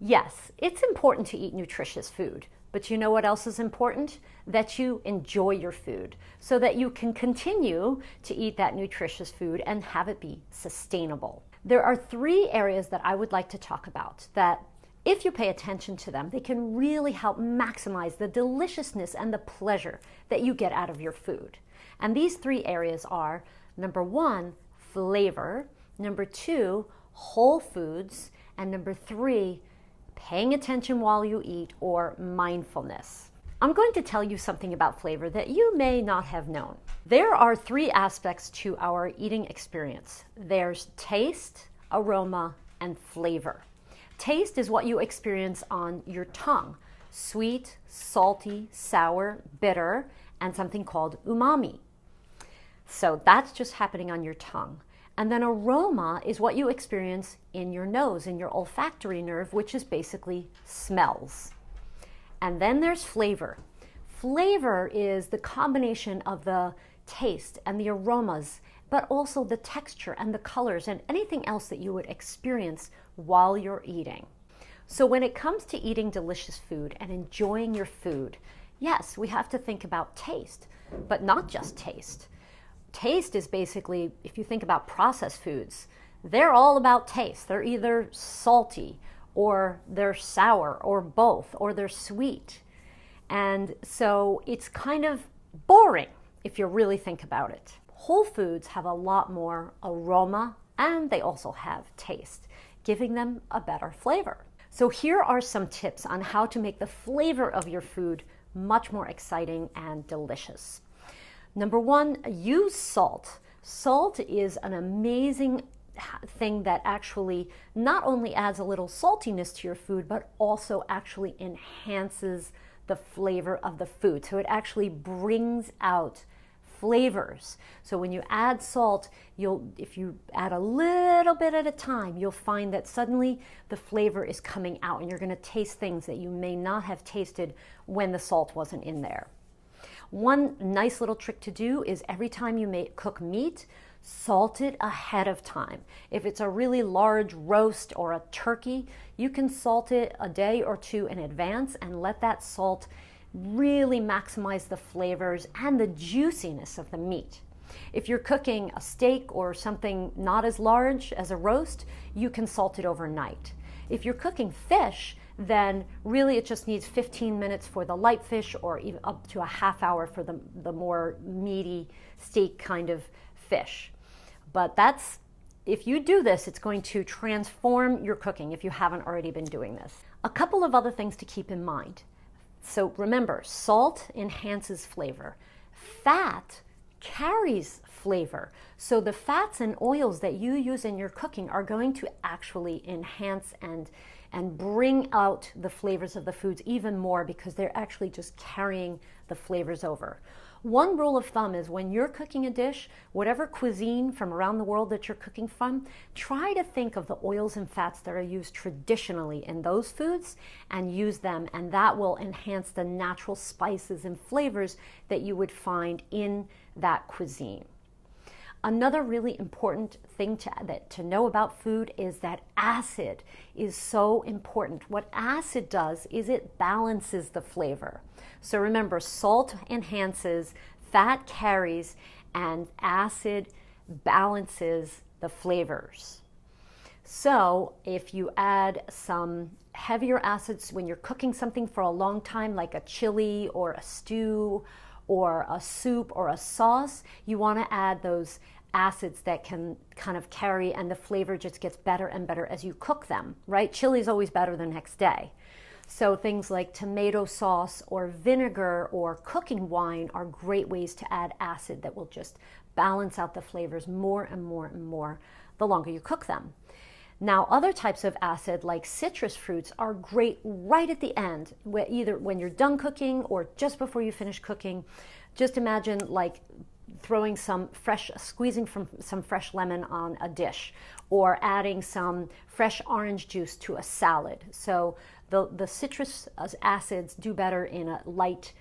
Yes, it's important to eat nutritious food, but you know what else is important? That you enjoy your food so that you can continue to eat that nutritious food and have it be sustainable. There are three areas that I would like to talk about that, if you pay attention to them, they can really help maximize the deliciousness and the pleasure that you get out of your food. And these three areas are, number one, flavor, number two, whole foods, and number three, paying attention while you eat, or mindfulness. I'm going to tell you something about flavor that you may not have known. There are three aspects to our eating experience. There's taste, aroma, and flavor. Taste is what you experience on your tongue: sweet, salty, sour, bitter, and something called umami. So that's just happening on your tongue. And then aroma is what you experience in your nose, in your olfactory nerve, which is basically smells. And then there's flavor. Flavor is the combination of the taste and the aromas, but also the texture and the colors and anything else that you would experience while you're eating. So when it comes to eating delicious food and enjoying your food, yes, we have to think about taste, but not just taste. Taste is basically, if you think about processed foods, they're all about taste. They're either salty or they're sour or both, or they're sweet. And so it's kind of boring if you really think about it. Whole foods have a lot more aroma and they also have taste, giving them a better flavor. So here are some tips on how to make the flavor of your food much more exciting and delicious. Number one, use salt. Salt is an amazing thing that actually not only adds a little saltiness to your food, but also actually enhances the flavor of the food. So it actually brings out flavors. So when you add salt, if you add a little bit at a time, you'll find that suddenly the flavor is coming out and you're going to taste things that you may not have tasted when the salt wasn't in there. One nice little trick to do is every time you cook meat, salt it ahead of time. If it's a really large roast or a turkey, you can salt it a day or two in advance and let that salt really maximize the flavors and the juiciness of the meat. If you're cooking a steak or something not as large as a roast, you can salt it overnight. If you're cooking fish, then really it just needs 15 minutes for the light fish, or even up to a half hour for the more meaty steak kind of fish. But if you do this, it's going to transform your cooking if you haven't already been doing this. A couple of other things to keep in mind. So remember, salt enhances flavor. Fat carries flavor. So the fats and oils that you use in your cooking are going to actually enhance and bring out the flavors of the foods even more, because they're actually just carrying the flavors over. One rule of thumb is when you're cooking a dish, whatever cuisine from around the world that you're cooking from, try to think of the oils and fats that are used traditionally in those foods and use them, and that will enhance the natural spices and flavors that you would find in that cuisine. Another really important thing to know about food is that acid is so important. What acid does is it balances the flavor. So remember, salt enhances, fat carries, and acid balances the flavors. So if you add some heavier acids when you're cooking something for a long time, like a chili or a stew or a soup or a sauce, you want to add those acids that can kind of carry, and the flavor just gets better and better as you cook them, right? Chili is always better the next day. So things like tomato sauce or vinegar or cooking wine are great ways to add acid that will just balance out the flavors more and more and more the longer you cook them. Now, other types of acid, like citrus fruits, are great right at the end, either when you're done cooking or just before you finish cooking. Just imagine like squeezing from some fresh lemon on a dish, or adding some fresh orange juice to a salad. So the citrus acids do better in light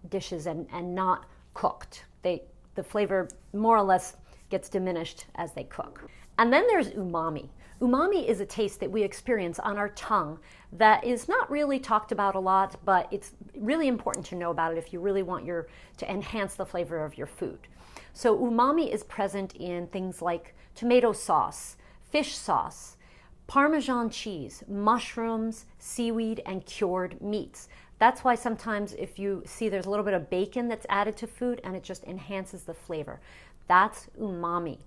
dishes and not cooked. The flavor more or less gets diminished as they cook. And then there's umami. Umami is a taste that we experience on our tongue that is not really talked about a lot, but it's really important to know about it if you really want to enhance the flavor of your food. So umami is present in things like tomato sauce, fish sauce, Parmesan cheese, mushrooms, seaweed, and cured meats. That's why sometimes if you see there's a little bit of bacon that's added to food and it just enhances the flavor. That's umami.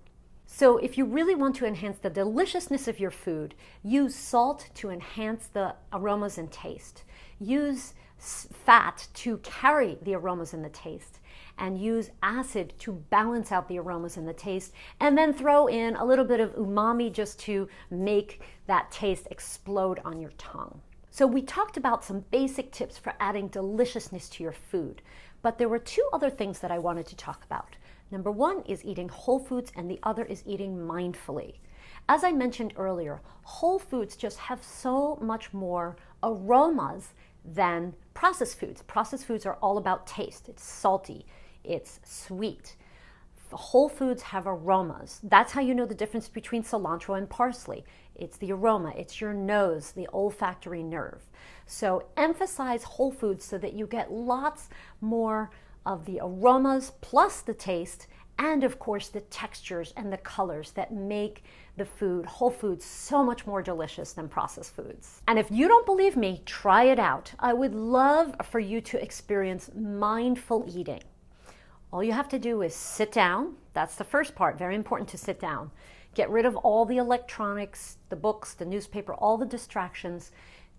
So if you really want to enhance the deliciousness of your food, use salt to enhance the aromas and taste. Use fat to carry the aromas and the taste. And use acid to balance out the aromas and the taste. And then throw in a little bit of umami just to make that taste explode on your tongue. So we talked about some basic tips for adding deliciousness to your food. But there were two other things that I wanted to talk about. Number one is eating whole foods, and the other is eating mindfully. As I mentioned earlier, whole foods just have so much more aromas than processed foods. Processed foods are all about taste. It's salty, it's sweet. Whole foods have aromas. That's how you know the difference between cilantro and parsley. It's the aroma, it's your nose, the olfactory nerve. So emphasize whole foods so that you get lots more of the aromas plus the taste, and of course the textures and the colors that make the food, whole foods, so much more delicious than processed foods. And if you don't believe me, try it out. I would love for you to experience mindful eating. All you have to do is sit down. That's the first part, very important to sit down. Get rid of all the electronics, the books, the newspaper, all the distractions.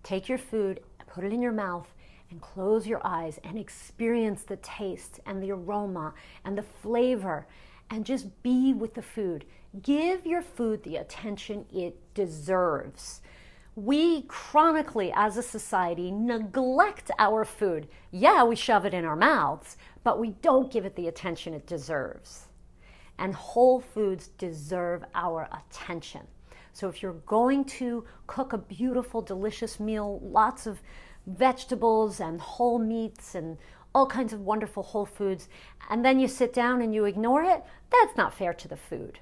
Take your food, put it in your mouth, and close your eyes and experience the taste and the aroma and the flavor, and just be with the food. Give your food the attention it deserves. We chronically, as a society, neglect our food. Yeah, we shove it in our mouths, but we don't give it the attention it deserves. And whole foods deserve our attention. So if you're going to cook a beautiful, delicious meal, lots of vegetables and whole meats and all kinds of wonderful whole foods, and then you sit down and you ignore it, that's not fair to the food.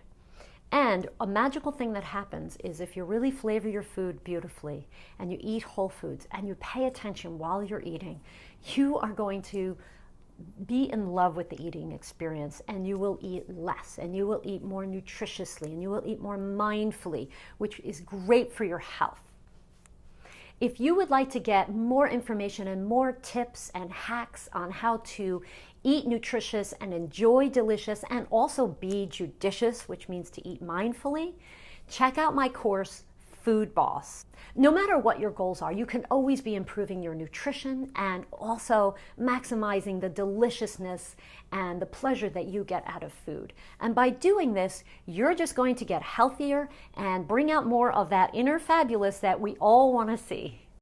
And a magical thing that happens is if you really flavor your food beautifully and you eat whole foods and you pay attention while you're eating, you are going to be in love with the eating experience, and you will eat less, and you will eat more nutritiously, and you will eat more mindfully, which is great for your health. If you would like to get more information and more tips and hacks on how to eat nutritious and enjoy delicious and also be judicious, which means to eat mindfully, check out my course, Food Boss. No matter what your goals are, you can always be improving your nutrition and also maximizing the deliciousness and the pleasure that you get out of food. And by doing this, you're just going to get healthier and bring out more of that inner fabulous that we all want to see.